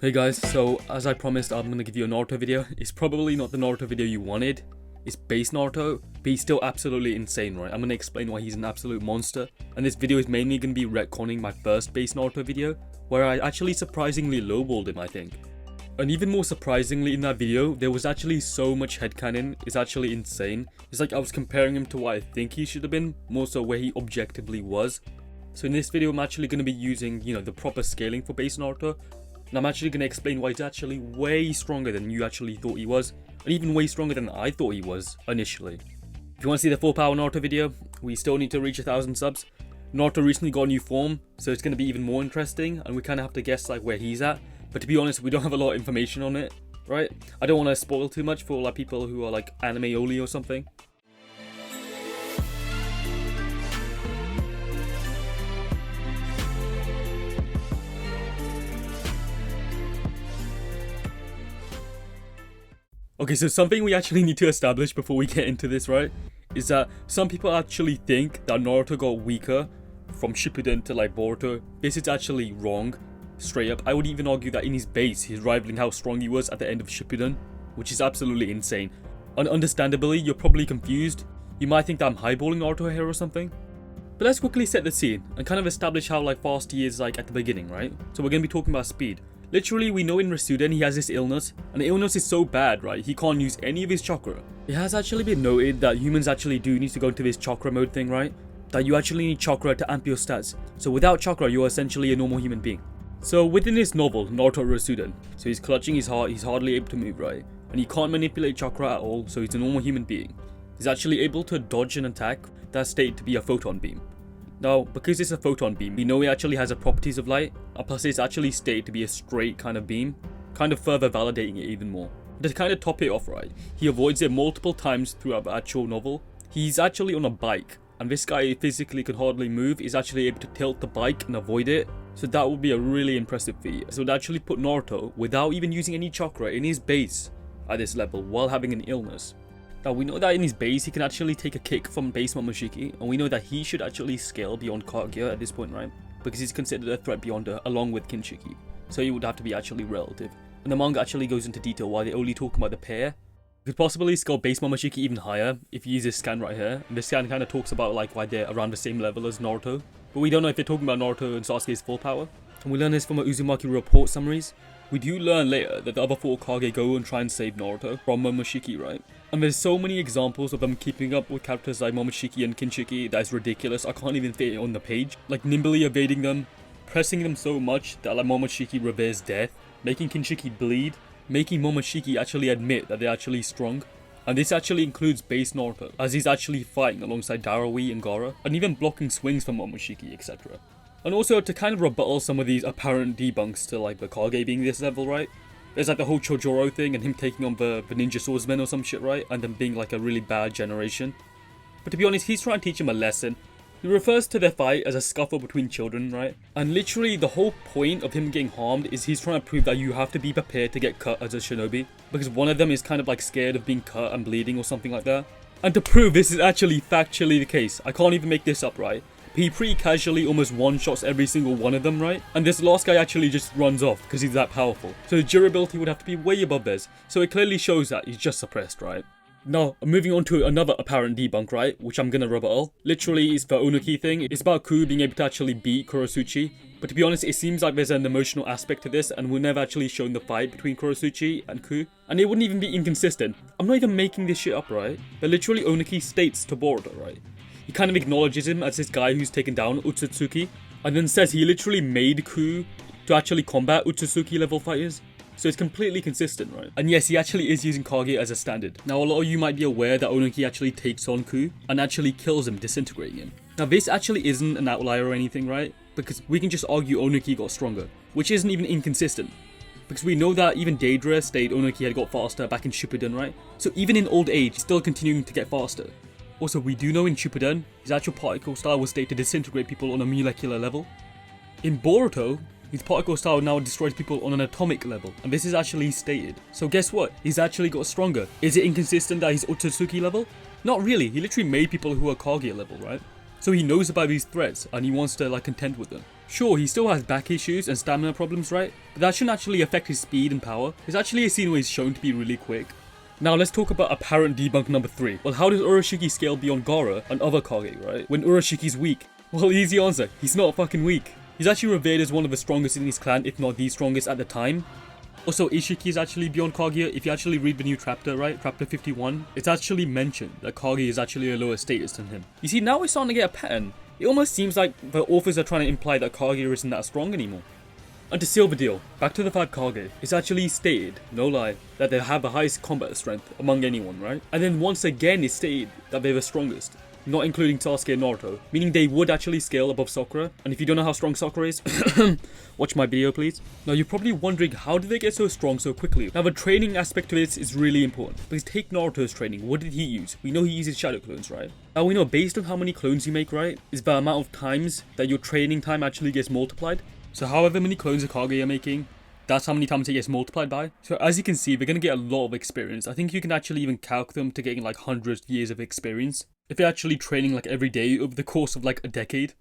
Hey guys, so as I promised, I'm gonna give you a Naruto video. It's probably not the Naruto video you wanted. It's Base Naruto, but he's still absolutely insane, right? I'm gonna explain why he's an absolute monster. And this video is mainly gonna be retconning my first Base Naruto video, where I actually surprisingly lowballed him, I think. And even more surprisingly in that video, there was actually so much headcanon. It's actually insane. It's like I was comparing him to what I think he should have been, more so where he objectively was. So in this video, I'm actually gonna be using, the proper scaling for Base Naruto. And I'm actually going to explain why he's actually way stronger than you actually thought he was, and even way stronger than I thought he was initially. If you want to see the full power Naruto video, we still need to reach 1,000 subs. Naruto recently got a new form, so it's going to be even more interesting, and we kind of have to guess like where he's at. But to be honest, we don't have a lot of information on it, right? I don't want to spoil too much for like people who are like anime only or something. Okay, so something we actually need to establish before we get into this, right, is that some people actually think that Naruto got weaker from Shippuden to like Boruto. This is actually wrong, straight up. I would even argue that in his base, he's rivaling how strong he was at the end of Shippuden, which is absolutely insane. And understandably, you're probably confused. You might think that I'm highballing Naruto here or something. But let's quickly set the scene and kind of establish how like fast he is like at the beginning, right? So we're going to be talking about speed. Literally, we know in Resuden he has this illness, and the illness is so bad, right, he can't use any of his chakra. It has actually been noted that humans actually do need to go into this chakra mode thing, right? That you actually need chakra to amp your stats. So without chakra, you're essentially a normal human being. So within this novel, Naruto Resuden, so he's clutching his heart, he's hardly able to move, right? And he can't manipulate chakra at all, so he's a normal human being. He's actually able to dodge an attack that's stated to be a photon beam. Now, because it's a photon beam, we know it actually has the properties of light, and plus it's actually stated to be a straight kind of beam, kind of further validating it even more. To kind of top it off, right, he avoids it multiple times throughout the actual novel. He's actually on a bike, and this guy physically can hardly move, is actually able to tilt the bike and avoid it, so that would be a really impressive feat. So it would actually put Naruto, without even using any chakra, in his base at this level, while having an illness. Now, we know that in his base, he can actually take a kick from base Momoshiki, and we know that he should actually scale beyond Kaguya at this point, right? Because he's considered a threat beyond her, along with Kinshiki. So he would have to be actually relative. And the manga actually goes into detail why they only talk about the pair. You could possibly scale base Momoshiki even higher if you use this scan right here. And this scan kind of talks about like why they're around the same level as Naruto. But we don't know if they're talking about Naruto and Sasuke's full power. And we learn this from our Uzumaki report summaries. We do learn later that the other four Kage go and try and save Naruto from Momoshiki, right? And there's so many examples of them keeping up with characters like Momoshiki and Kinshiki that is ridiculous. I can't even fit it on the page. Like nimbly evading them, pressing them so much that like Momoshiki reveres death, making Kinshiki bleed, making Momoshiki actually admit that they're actually strong. And this actually includes base Naruto, as he's actually fighting alongside Darui and Gaara, and even blocking swings from Momoshiki, etc. And also to kind of rebuttal some of these apparent debunks to like the Kage being this level, right? There's like the whole Chojoro thing and him taking on the ninja swordsman or some shit, right? And them being like a really bad generation. But to be honest, he's trying to teach him a lesson. He refers to their fight as a scuffle between children, right? And literally the whole point of him getting harmed is he's trying to prove that you have to be prepared to get cut as a shinobi. Because one of them is kind of like scared of being cut and bleeding or something like that. And to prove this is actually factually the case, I can't even make this up, right? He pretty casually almost one-shots every single one of them, right? And this last guy actually just runs off because he's that powerful. So his durability would have to be way above theirs. So it clearly shows that he's just suppressed, right? Now, moving on to another apparent debunk, right? Which I'm gonna rebuttal. Literally, it's the Onuki thing. It's about Ku being able to actually beat Kurosuchi. But to be honest, it seems like there's an emotional aspect to this, and we're never actually shown the fight between Kurosuchi and Ku. And it wouldn't even be inconsistent. I'm not even making this shit up, right? But literally, Onuki states to Boruto, right? He kind of acknowledges him as this guy who's taken down Otsutsuki, and then says he literally made Ku to actually combat Otsutsuki level fighters. So it's completely consistent, right? And yes, he actually is using Kage as a standard. Now, a lot of you might be aware that Onuki actually takes on Ku and actually kills him, disintegrating him. Now, this actually isn't an outlier or anything, right? Because we can just argue Onuki got stronger, which isn't even inconsistent. Because we know that even Deidara stated Onuki had got faster back in Shippuden, right? So even in old age, he's still continuing to get faster. Also, we do know in Shippuden, his actual particle style was stated to disintegrate people on a molecular level. In Boruto, his particle style now destroys people on an atomic level, and this is actually stated. So guess what? He's actually got stronger. Is it inconsistent that he's Otsutsuki level? Not really, he literally made people who are Kage level, right? So he knows about these threats, and he wants to like contend with them. Sure, he still has back issues and stamina problems, right? But that shouldn't actually affect his speed and power. There's actually a scene where he's shown to be really quick. Now let's talk about apparent debunk number 3. Well, how does Urashiki scale beyond Gaara and other Kage, right? When Urashiki's weak? Well, easy answer. He's not fucking weak. He's actually revered as one of the strongest in his clan, if not the strongest at the time. Also, Ishiki is actually beyond Kaguya. If you actually read the new chapter, right, chapter 51, it's actually mentioned that Kaguya is actually a lower status than him. You see, now we're starting to get a pattern. It almost seems like the authors are trying to imply that Kaguya isn't that strong anymore. And to seal the deal, back to the 5 Kage, it's actually stated, no lie, that they have the highest combat strength among anyone, right? And then once again it's stated that they're the strongest, not including Sasuke and Naruto, meaning they would actually scale above Sakura. And if you don't know how strong Sakura is, watch my video please. Now you're probably wondering, how did they get so strong so quickly? Now the training aspect of this is really important, because take Naruto's training, what did he use? We know he uses shadow clones, right? Now we know based on how many clones you make, right, is the amount of times that your training time actually gets multiplied. So however many clones a Kage are making, that's how many times it gets multiplied by. So as you can see, they're going to get a lot of experience. I think you can actually even calc them to getting like hundreds of years of experience if they're actually training like every day over the course of like a decade.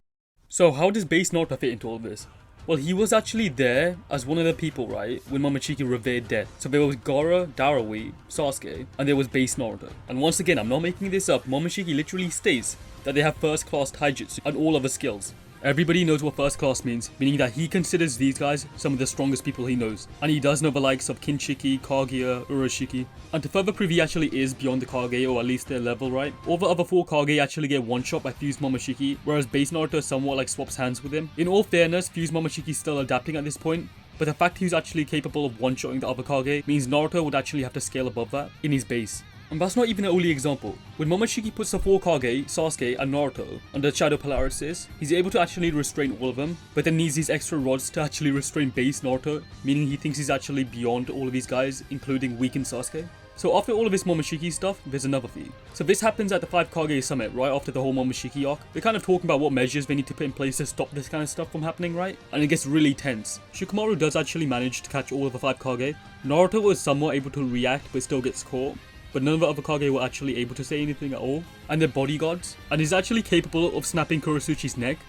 So how does Base Naruto fit into all of this? Well, he was actually there as one of the people, right, when Momoshiki revered death. So there was Gaara, Darawi, Sasuke, and there was Base Naruto. And once again, I'm not making this up, Momoshiki literally states that they have first class taijutsu and all other skills. Everybody knows what first class means, meaning that he considers these guys some of the strongest people he knows. And he does know the likes of Kinshiki, Kaguya, Urashiki. And to further prove he actually is beyond the Kage, or at least their level, right? All the other 4 Kage actually get one shot by Fused Momoshiki, whereas Base Naruto somewhat like swaps hands with him. In all fairness, Fused Momoshiki is still adapting at this point, but the fact he's actually capable of one-shotting the other Kage means Naruto would actually have to scale above that in his base. And that's not even the only example. When Momoshiki puts the 4 Kage, Sasuke and Naruto under Shadow Polarisis, he's able to actually restrain all of them, but then needs these extra rods to actually restrain Base Naruto, meaning he thinks he's actually beyond all of these guys, including weakened Sasuke. So after all of this Momoshiki stuff, there's another feat. So this happens at the 5 Kage summit, right after the whole Momoshiki arc. They're kind of talking about what measures they need to put in place to stop this kind of stuff from happening, right? And it gets really tense. Shikamaru does actually manage to catch all of the 5 Kage. Naruto was somewhat able to react, but still gets caught. But none of the other Kage were actually able to say anything at all. And they're bodyguards. And he's actually capable of snapping Kurosuchi's neck.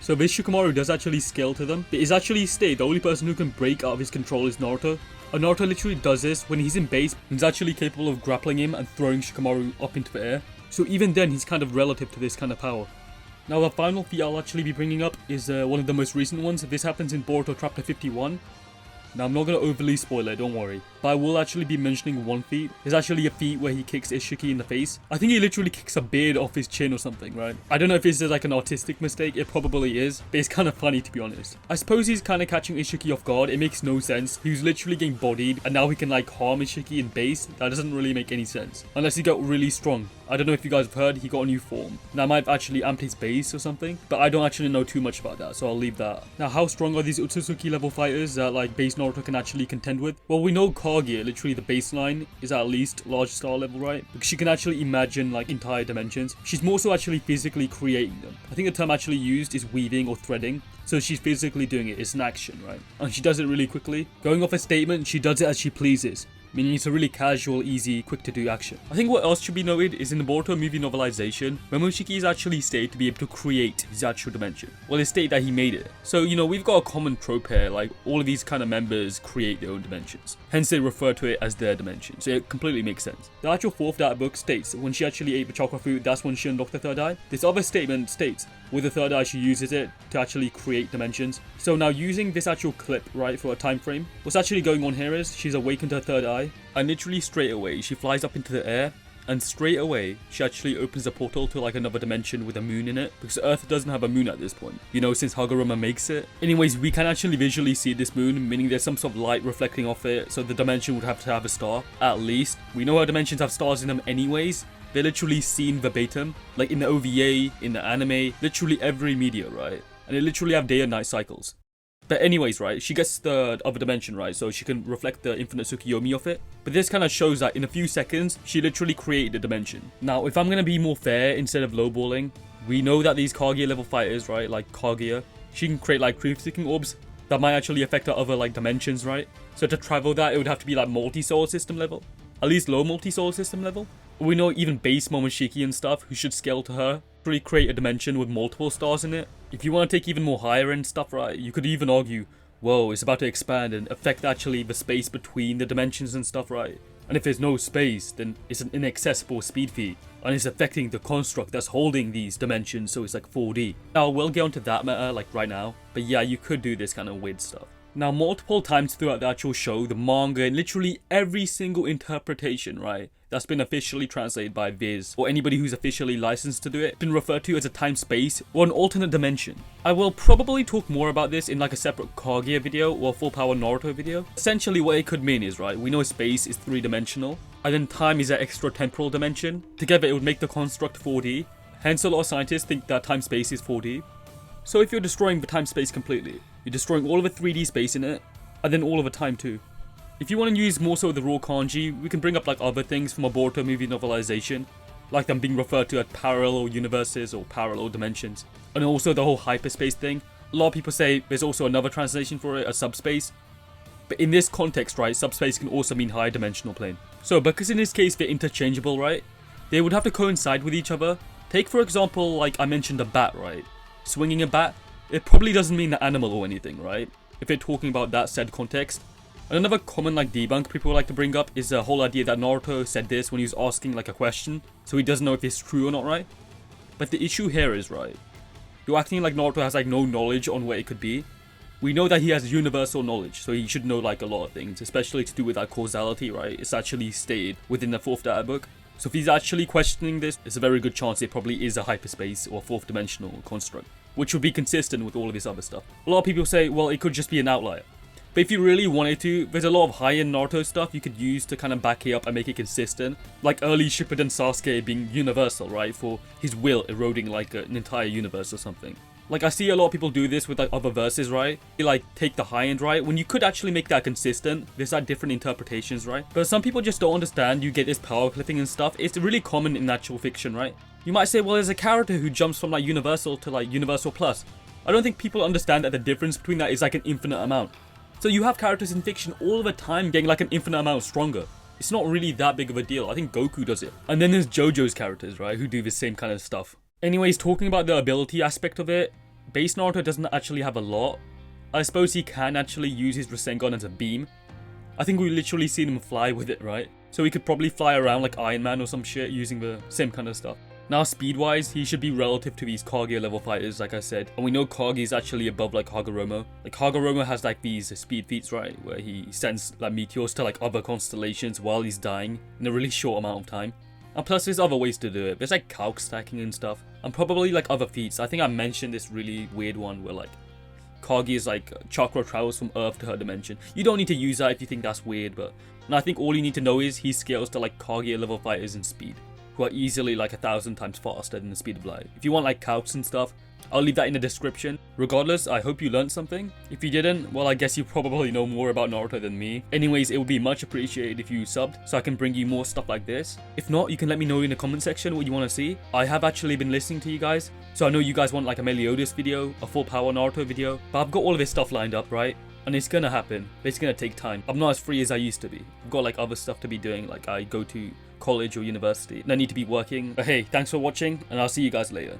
So this Shikamaru does actually scale to them. But it's actually stated the only person who can break out of his control is Naruto. And Naruto literally does this when he's in base. He's actually capable of grappling him and throwing Shikamaru up into the air. So even then he's kind of relative to this kind of power. Now the final feat I'll actually be bringing up is one of the most recent ones. This happens in Boruto chapter 51. Now I'm not going to overly spoil it, don't worry. But I will actually be mentioning one feat. There's actually a feat where he kicks Ishiki in the face. I think he literally kicks a beard off his chin or something, right? I don't know if this is like an artistic mistake, it probably is. But it's kind of funny to be honest. I suppose he's kind of catching Ishiki off guard, it makes no sense. He was literally getting bodied and now he can like harm Ishiki in base. That doesn't really make any sense. Unless he got really strong. I don't know if you guys have heard, he got a new form. Now I might have actually amped his base or something, but I don't actually know too much about that, so I'll leave that. Now how strong are these Otsutsuki level fighters that like Base Naruto can actually contend with? Well, we know Kaguya, literally the baseline, is at least large star level, right? Because she can actually imagine like entire dimensions. She's more so actually physically creating them. I think the term actually used is weaving or threading. So she's physically doing it, it's an action, right? And she does it really quickly. Going off a statement, she does it as she pleases. Meaning it's a really casual, easy, quick to do action. I think what else should be noted is in the Boruto movie novelization, Momoshiki is actually stated to be able to create his actual dimension. Well, it's stated that he made it. So, you know, we've got a common trope here, like all of these kind of members create their own dimensions. Hence they refer to it as their dimension, so it completely makes sense. The actual 4th data book states that when she actually ate the chakra fruit, that's when she unlocked the 3rd eye. This other statement states, with the 3rd eye she uses it to actually create dimensions. So now using this actual clip, right, for a time frame, what's actually going on here is she's awakened her 3rd eye, and literally straight away she flies up into the air, and straight away she actually opens a portal to like another dimension with a moon in it, because Earth doesn't have a moon at this point, you know, since Haguruma makes it. Anyways, we can actually visually see this moon, meaning there's some sort of light reflecting off it, so the dimension would have to have a star, at least. We know our dimensions have stars in them anyways. They're literally seen verbatim, like in the OVA, in the anime, literally every media, right? And they literally have day and night cycles. But anyways, right, she gets the other dimension, right, so she can reflect the infinite Tsukiyomi of it. But this kind of shows that in a few seconds, she literally created a dimension. Now, if I'm going to be more fair instead of lowballing, we know that these Kaguya level fighters, right, like Kaguya, she can create like truth-seeking orbs that might actually affect her other like dimensions, right? So to travel that, it would have to be like multi-solar system level, at least low multi-solar system level. We know even base Momoshiki and stuff, who should scale to her, really create a dimension with multiple stars in it. If you want to take even more higher end stuff, right, you could even argue, whoa, it's about to expand and affect actually the space between the dimensions and stuff, right? And if there's no space, then it's an inaccessible speed feed, and it's affecting the construct that's holding these dimensions, so it's like 4D. Now, we'll get onto that matter like right now, but yeah, you could do this kind of weird stuff. Now, multiple times throughout the actual show, the manga, and literally every single interpretation, right, that's been officially translated by Viz, or anybody who's officially licensed to do it, been referred to as a time-space, or an alternate dimension. I will probably talk more about this in like a separate Kaguya video, or a full power Naruto video. Essentially what it could mean is, right, we know space is 3-dimensional, and then time is an extra temporal dimension. Together it would make the construct 4D, hence a lot of scientists think that time-space is 4D. So if you're destroying the time-space completely, you're destroying all of the 3D space in it, and then all of the time too. If you want to use more so the raw kanji, we can bring up like other things from a Boruto movie novelization, like them being referred to as parallel universes or parallel dimensions, and also the whole hyperspace thing. A lot of people say there's also another translation for it, a subspace. But in this context, right, subspace can also mean higher dimensional plane. So because in this case they're interchangeable, right, they would have to coincide with each other. Take for example, like I mentioned a bat, right? Swinging a bat, it probably doesn't mean the animal or anything, right? If they're talking about that said context. And another common like debunk people like to bring up is the whole idea that Naruto said this when he was asking like a question, so he doesn't know if it's true or not, right? But the issue here is, right, you're acting like Naruto has like no knowledge on what it could be. We know that he has universal knowledge, so he should know like a lot of things, especially to do with that causality, right? It's actually stated within the 4th data book. So if he's actually questioning this, it's a very good chance it probably is a hyperspace or 4th dimensional construct, which would be consistent with all of this other stuff. A lot of people say, well, it could just be an outlier. But if you really wanted to, there's a lot of high-end Naruto stuff you could use to kind of back it up and make it consistent. Like early Shippuden Sasuke being universal, right? For his will eroding like an entire universe or something. Like I see a lot of people do this with like other verses, right? They like take the high end, right? When you could actually make that consistent, there's like different interpretations, right? But some people just don't understand you get this power clipping and stuff. It's really common in actual fiction, right? You might say, well, there's a character who jumps from like universal to like universal plus. I don't think people understand that the difference between that is like an infinite amount. So you have characters in fiction all the time getting like an infinite amount stronger. It's not really that big of a deal. I think Goku does it. And then there's JoJo's characters, right? Who do the same kind of stuff. Anyways, talking about the ability aspect of it, Base Naruto doesn't actually have a lot. I suppose he can actually use his Rasengan as a beam. I think we literally seen him fly with it, right? So he could probably fly around like Iron Man or some shit using the same kind of stuff. Now speed-wise, he should be relative to these Kaguya level fighters, like I said. And we know Kage is actually above like Hagoromo. Like Hagoromo has like these speed feats, right? Where he sends like meteors to like other constellations while he's dying in a really short amount of time. And plus there's other ways to do it. There's like calc stacking and stuff. And probably like other feats. I think I mentioned this really weird one where like Kage is like chakra travels from Earth to her dimension. You don't need to use that if you think that's weird, but and I think all you need to know is he scales to like Kage level fighters in speed, who are easily like 1,000 times faster than the speed of light. If you want like calcs and stuff, I'll leave that in the description. Regardless, I hope you learned something. If you didn't, well, I guess you probably know more about Naruto than me. Anyways, it would be much appreciated if you subbed so I can bring you more stuff like this. If not, you can let me know in the comment section what you want to see. I have actually been listening to you guys, so I know you guys want like a Meliodas video, a full power Naruto video, but I've got all of this stuff lined up, right? And it's gonna happen, but it's gonna take time. I'm not as free as I used to be. I've got like other stuff to be doing, like I go to college or university and I need to be working. But hey, thanks for watching and I'll see you guys later.